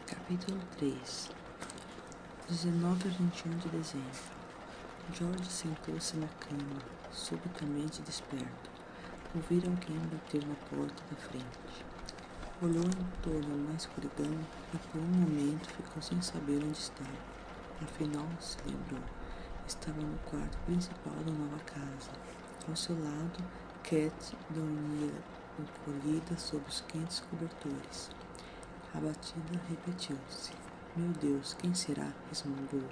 Capítulo 3. 19 a 21 de dezembro. George sentou-se na cama, subitamente desperto. Ouvira alguém bater na porta da frente. Olhou em torno na escuridão e por um momento ficou sem saber onde estava. Afinal, se lembrou, estava no quarto principal da nova casa. Ao seu lado, Cat dormia encolhida sob os quentes cobertores. A batida repetiu-se. Meu Deus, quem será? Resmungou,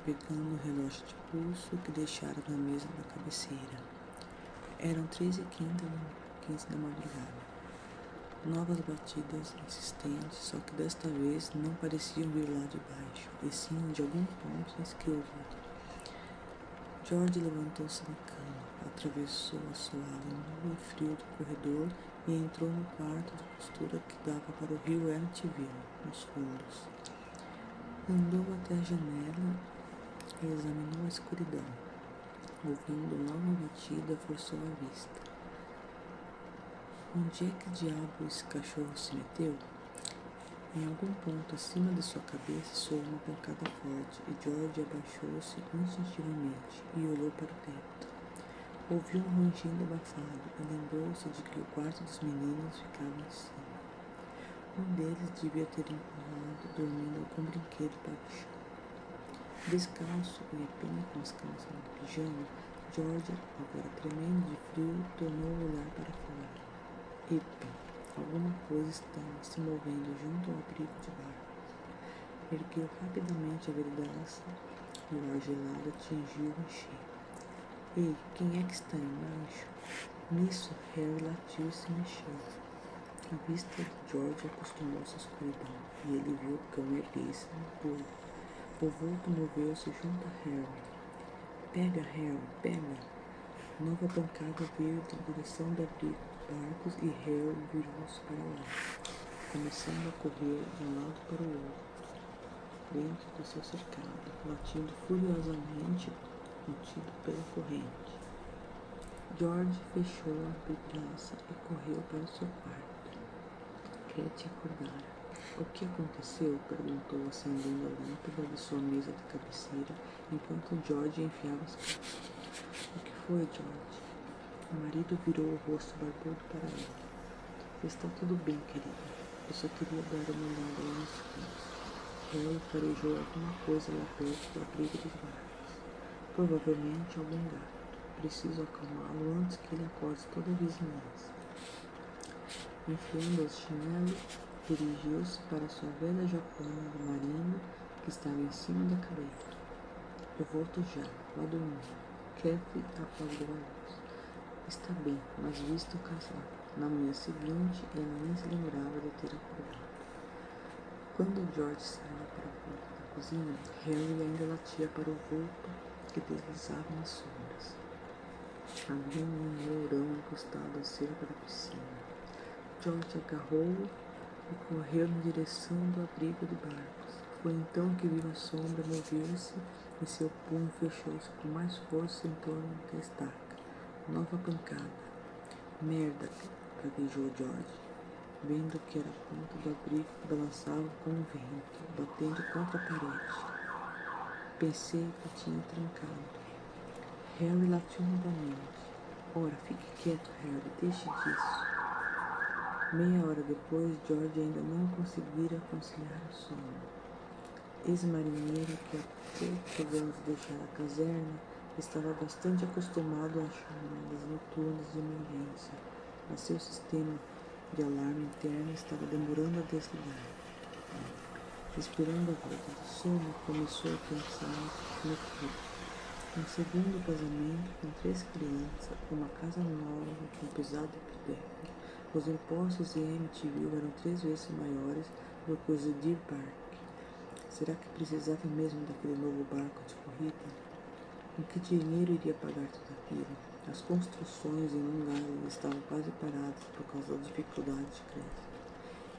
pegando o relógio de pulso que deixara na mesa da cabeceira. Eram 3h15 da madrugada. Novas batidas insistentes, só que desta vez não pareciam vir lá de baixo, e sim de algum ponto à esquerda. George levantou-se da cama, atravessou a suave nua e frio do corredor e entrou no quarto de costura que dava para o rio Amityville, nos fundos. Andou até a janela e examinou a escuridão. Ouvindo nova batida, forçou a vista. Onde é que diabo esse cachorro se meteu? Em algum ponto acima de sua cabeça soou uma pancada forte e George abaixou-se instintivamente e olhou para o teto. Ouviu um rangido abafado e lembrou-se de que o quarto dos meninos ficava em cima. Um deles devia ter empurrado, dormindo algum brinquedo para o chão. Descalço e apenas com as calças do pijama, George, agora tremendo de frio, tornou a olhar para fora. Epa! Alguma coisa estava se movendo junto ao abrigo de barcos. Ergueu rapidamente a vidraça e o ar gelado atingiu em cheio. Ei, quem é que está embaixo? Nisso, Harry latiu e se mexeu. A vista de George acostumou-se à escuridão e ele viu o cão erguer-se no pulo. O vulto moveu-se junto a Harry. Pega, Harry, pega! Nova pancada veio da direção do abrigo de barcos e Harry virou-se para lá, começando a correr de um lado para o outro, dentro do seu cercado, latindo furiosamente, contido pela corrente. George fechou a vidraça e correu para o seu quarto. Cat acordara. O que aconteceu? Perguntou, acendendo a lâmpada de sua mesa de cabeceira, enquanto George enfiava as calças. O que foi, George? O marido virou o rosto barbudo para ela. Está tudo bem, querida. Eu só queria dar uma olhada lá nos fundos. Harry farejou alguma coisa lá perto do abrigo dos barcos. Provavelmente algum gato. Preciso acalmá-lo antes que ele acorde toda a vizinhança. Enfiando os chinelos, dirigiu-se para sua velha jacona de marinho que estava em cima da cadeira. Eu volto já, vá dormir. Kathy apagou a luz. Está bem, mas visto o casaco. Na manhã seguinte, ela nem se lembrava de ter acordado. Quando George saiu para a porta da cozinha, Harry ainda latia para o vulto que deslizava nas sombras. Havia um mourão encostado à cerca da piscina. George agarrou-o e correu na direção do abrigo de barcos. Foi então que viu a sombra mover-se e seu punho fechou-se com mais força em torno da estaca. Nova pancada. Merda, gaguejou George, vendo que era a ponta do abrigo que balançava com o vento, batendo contra a parede. Pensei que tinha trancado. Harry latiu novamente. Ora, fique quieto, Harry, deixe disso. Meia hora depois, George ainda não conseguira conciliar o sono. Ex-marinheiro que há poucos anos deixara a caserna, estava bastante acostumado às chamadas noturnas de emergência, mas seu sistema de alarme interno estava demorando a desligar. Respirando a volta do sono, começou a pensar no futuro. Um segundo casamento com 3 crianças, uma casa nova com pesado hipoteca. Os impostos em Amityville eram 3 vezes maiores do que os de Deer Park. Será que precisava mesmo daquele novo barco de corrida? Com que dinheiro iria pagar tudo aquilo? As construções em Long Island estavam quase paradas por causa da dificuldade de crédito.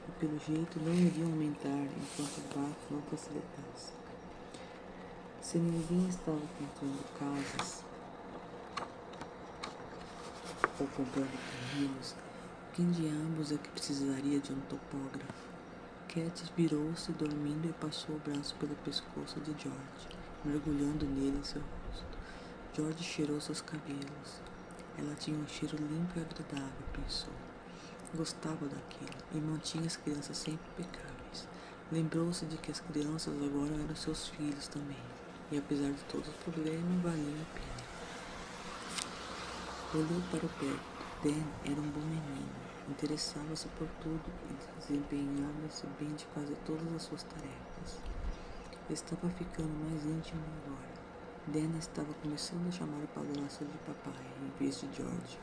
E pelo jeito não iriam aumentar enquanto o barco não facilitasse. Se ninguém estava comprando casas ou comprando terrenos, Quem de ambos é que precisaria de um topógrafo? Cat virou-se dormindo e passou o braço pelo pescoço de George, mergulhando nele em seu rosto. George cheirou seus cabelos. Ela tinha um cheiro limpo e agradável, pensou. Gostava daquilo e mantinha as crianças sempre impecáveis. Lembrou-se de que as crianças agora eram seus filhos também, e apesar de todos os problemas, valiam a pena. Olhou para o perto. Dan era um bom menino. Interessava-se por tudo e desempenhava-se bem de quase todas as suas tarefas. Estava ficando mais íntimo agora. Dan estava começando a chamar o padrasto de papai, em vez de George.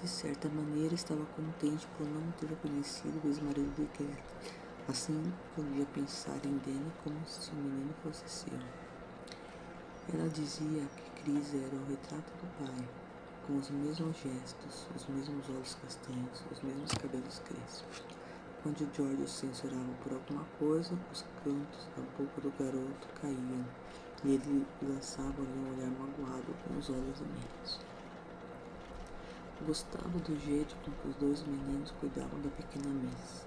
De certa maneira, estava contente por não ter conhecido o ex-marido de Cat. Assim, podia pensar em Dan como se o menino fosse seu. Ela dizia que Chris era o retrato do pai, com os mesmos gestos, os mesmos olhos castanhos, os mesmos cabelos crespos. Quando George o censurava por alguma coisa, os cantos da boca do garoto caíam e ele lançava-lhe um olhar magoado com os olhos imensos. Gostava do jeito com que os dois meninos cuidavam da pequena Miss.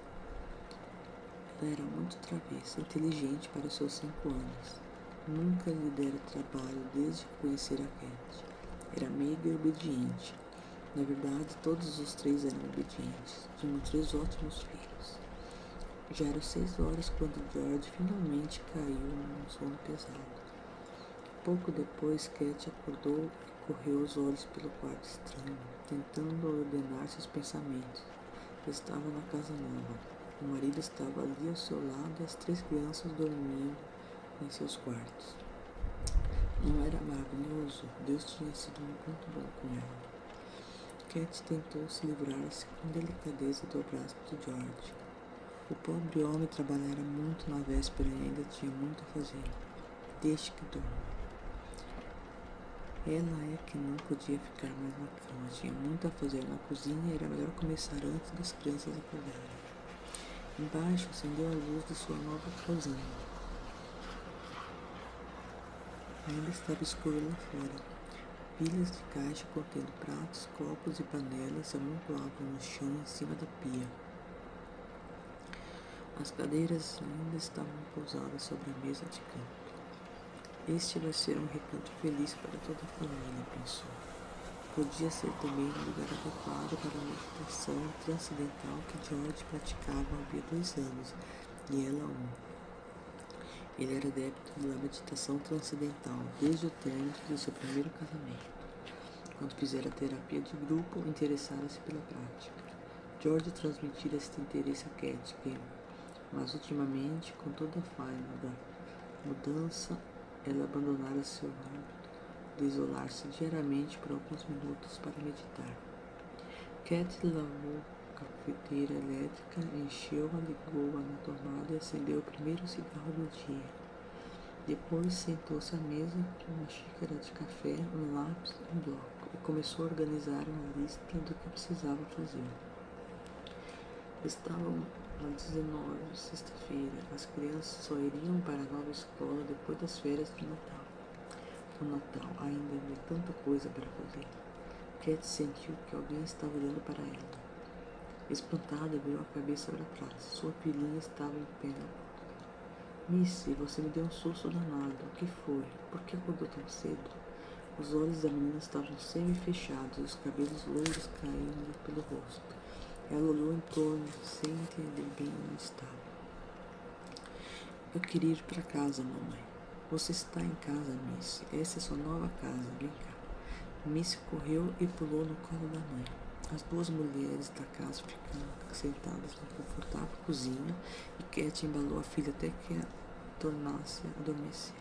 Ela era muito travessa, inteligente para os seus 5 anos. Nunca lhe dera trabalho desde que conhecera a Cat. Era meiga e obediente. Na verdade, todos os 3 eram obedientes. Tinham 3 ótimos filhos. Já eram 6 horas quando George finalmente caiu num sono pesado. Pouco depois, Cat acordou e correu os olhos pelo quarto estranho, tentando ordenar seus pensamentos. Estava na casa nova. O marido estava ali ao seu lado e as 3 crianças dormiam em seus quartos. Não era maravilhoso? Deus tinha sido muito bom com ela. Cat tentou se livrar-se com delicadeza do abraço de George. O pobre homem trabalhara muito na véspera e ainda tinha muito a fazer. Deixe que dorma. Ela é que não podia ficar mais na cama. Tinha muito a fazer na cozinha e era melhor começar antes das crianças acordarem. Embaixo acendeu a luz de sua nova cozinha. Ainda estava escuro lá fora. Pilhas de caixa contendo pratos, copos e panelas se amontoavam no chão em cima da pia. As cadeiras ainda estavam pousadas sobre a mesa de canto. Este vai ser um recanto feliz para toda a família, pensou. Podia ser também um lugar adequado para a meditação transcendental que George praticava havia 2 anos, e ela 1. Ele era adepto da meditação transcendental desde o término de seu primeiro casamento. Quando fizera terapia de grupo, interessara-se pela prática. George transmitira este interesse a Cat, mas ultimamente, com toda a faina da mudança, ela abandonara seu hábito de isolar-se diariamente por alguns minutos para meditar. Cat lavou a cafeteira elétrica, encheu-a, ligou-a na tomada e acendeu o primeiro cigarro do dia. Depois sentou-se à mesa com uma xícara de café, um lápis e um bloco e começou a organizar uma lista do que precisava fazer. Estavam a 19, sexta-feira. As crianças só iriam para a nova escola depois das férias de Natal. No Natal ainda havia tanta coisa para fazer. Cat sentiu que alguém estava olhando para ela. Espantada, virou a cabeça para trás. Sua filhinha estava em pé na porta. Missy, você me deu um susto danado. O que foi? Por que acordou tão cedo? Os olhos da menina estavam semi-fechados e os cabelos loiros caindo pelo rosto. Ela olhou em torno, sem entender bem onde estava. Eu queria ir para casa, mamãe. Você está em casa, Missy. Essa é sua nova casa. Vem cá. Missy correu e pulou no colo da mãe. As 2 mulheres da casa ficaram sentadas na confortável cozinha e Cat embalou a filha até que a tornasse a adormecer.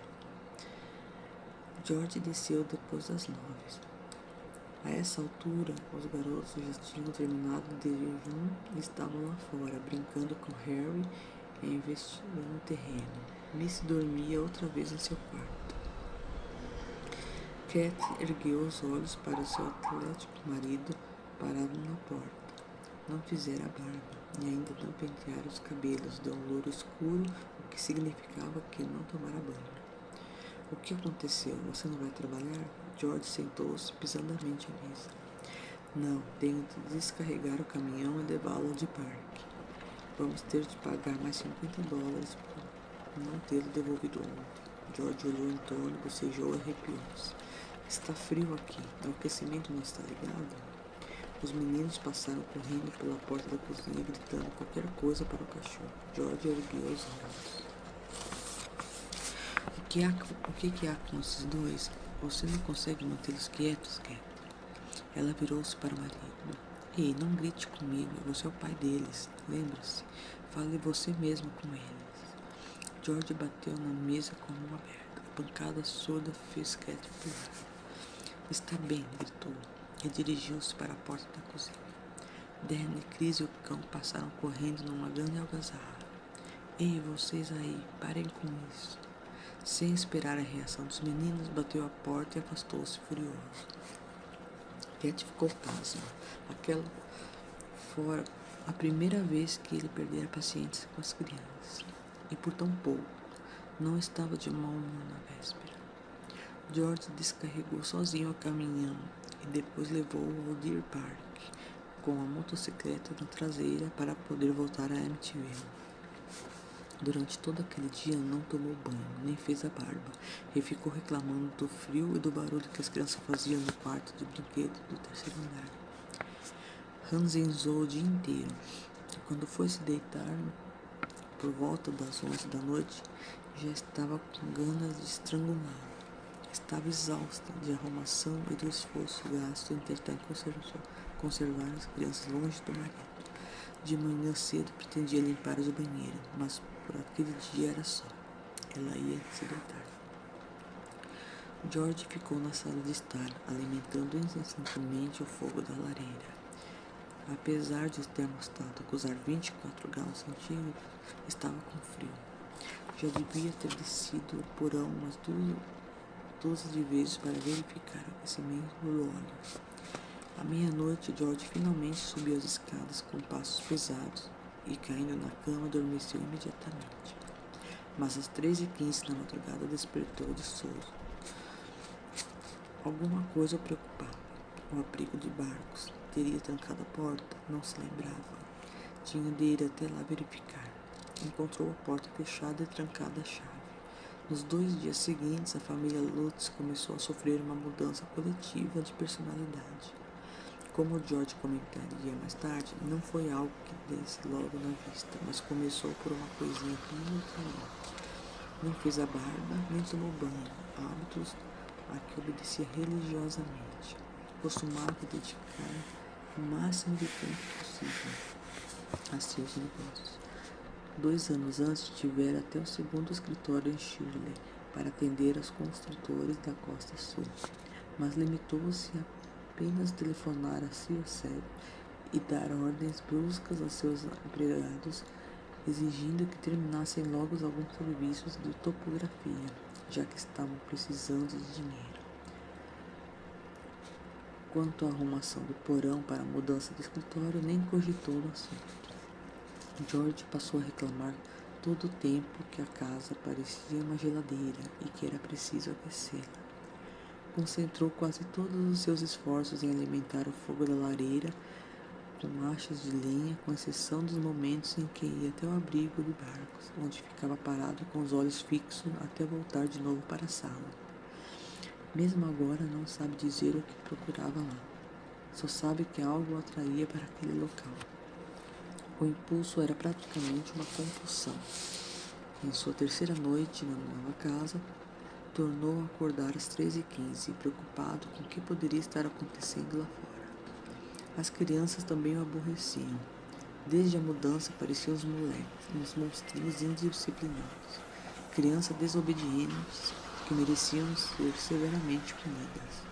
George desceu depois das 9. A essa altura, os garotos já tinham terminado de jejum e estavam lá fora, brincando com Harry e investigando o terreno. Missy dormia outra vez em seu quarto. Cat ergueu os olhos para o seu atlético marido parado na porta. Não fizera a barba e ainda não penteara os cabelos de um louro escuro, o que significava que não tomara banho. O que aconteceu? Você não vai trabalhar? George sentou-se pesadamente à mesa. Não, tenho de descarregar o caminhão e levá-lo de parque. Vamos ter de pagar mais $50 por não tê-lo devolvido ontem. George olhou em torno, bocejou e arrepiou-se. Está frio aqui. O aquecimento não está ligado? Os meninos passaram correndo pela porta da cozinha, gritando qualquer coisa para o cachorro. George ergueu os olhos. O que há com esses dois? Você não consegue mantê-los quietos, Cat? Ela virou-se para o marido. Ei, não grite comigo. Você é o pai deles. Lembre-se. Fale você mesmo com eles. George bateu na mesa com a mão aberta. A pancada surda fez Cat pular. Está bem, gritou. E dirigiu-se para a porta da cozinha. Dan, Chris e o cão passaram correndo numa grande algazarra. Ei, vocês aí, parem com isso. Sem esperar a reação dos meninos, bateu a porta e afastou-se furioso. Cat ficou pasma. Aquela fora a primeira vez que ele perdera a paciência com as crianças. E por tão pouco. Não estava de mau humor na véspera. George descarregou sozinho o caminhão e depois levou-o ao Deer Park com a motocicleta na traseira para poder voltar a Amityville. Durante todo aquele dia não tomou banho, nem fez a barba, e ficou reclamando do frio e do barulho que as crianças faziam no quarto de brinquedo do terceiro andar. Ranzinzou o dia inteiro, e quando foi se deitar, por volta das 11 da noite, já estava com ganas de estrangular. Estava exausta de arrumação e do esforço gasto em tentar conservar as crianças longe do marido. De manhã cedo pretendia limpar o banheiro, mas por aquele dia era só. Ela ia se deitar. George ficou na sala de estar, alimentando incessantemente o fogo da lareira. Apesar de o termostato acusar 24 graus centígrados, estava com frio. Já devia ter descido o porão umas 12 de vezes para verificar o aquecimento do óleo. À meia-noite, George finalmente subiu as escadas com passos pesados e, caindo na cama, adormeceu imediatamente. Mas às 13h15 da madrugada despertou de sono. Alguma coisa o preocupava. O abrigo de Barcos teria trancado a porta? Não se lembrava. Tinha de ir até lá verificar. Encontrou a porta fechada e trancada a chave. Nos 2 dias seguintes, a família Lutz começou a sofrer uma mudança coletiva de personalidade. Como George comentaria mais tarde, não foi algo que desse logo na vista, mas começou por uma coisinha aqui e outra ali. Não fez a barba, nem tomou banho, hábitos a que obedecia religiosamente. Costumava dedicar o máximo de tempo possível a seus negócios. 2 anos antes, tivera até o segundo escritório em Shirley para atender aos construtores da Costa Sul, mas limitou-se a apenas telefonar a CSEB e dar ordens bruscas a seus empregados, exigindo que terminassem logo alguns serviços de topografia, já que estavam precisando de dinheiro. Quanto à arrumação do porão para a mudança do escritório, nem cogitou no assunto. George passou a reclamar todo o tempo que a casa parecia uma geladeira e que era preciso aquecê-la. Concentrou quase todos os seus esforços em alimentar o fogo da lareira com achas de lenha, com exceção dos momentos em que ia até o abrigo de Barcos, onde ficava parado com os olhos fixos até voltar de novo para a sala. Mesmo agora não sabe dizer o que procurava lá. Só sabe que algo o atraía para aquele local. O impulso era praticamente uma compulsão. Em sua terceira noite na nova casa, tornou a acordar às 13h15, preocupado com o que poderia estar acontecendo lá fora. As crianças também o aborreciam. Desde a mudança apareciam os moleques, uns monstrinhos indisciplinados, crianças desobedientes que mereciam ser severamente punidas.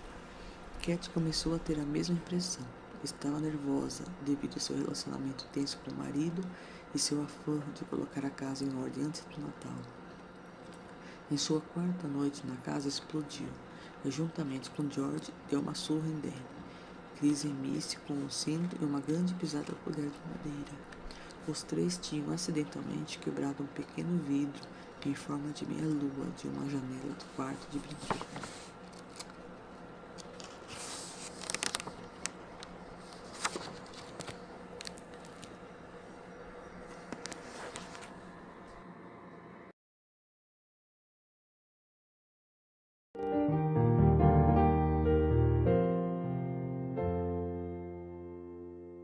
Cat começou a ter a mesma impressão. Estava nervosa devido ao seu relacionamento tenso com o marido e seu afã de colocar a casa em ordem antes do Natal. Em sua 4ª noite na casa, explodiu e, juntamente com George, deu uma surra em Dan. Chris e Missy com um cinto e uma grande pisada colher de madeira. Os 3 tinham acidentalmente quebrado um pequeno vidro em forma de meia-lua de uma janela do quarto de brinquedo.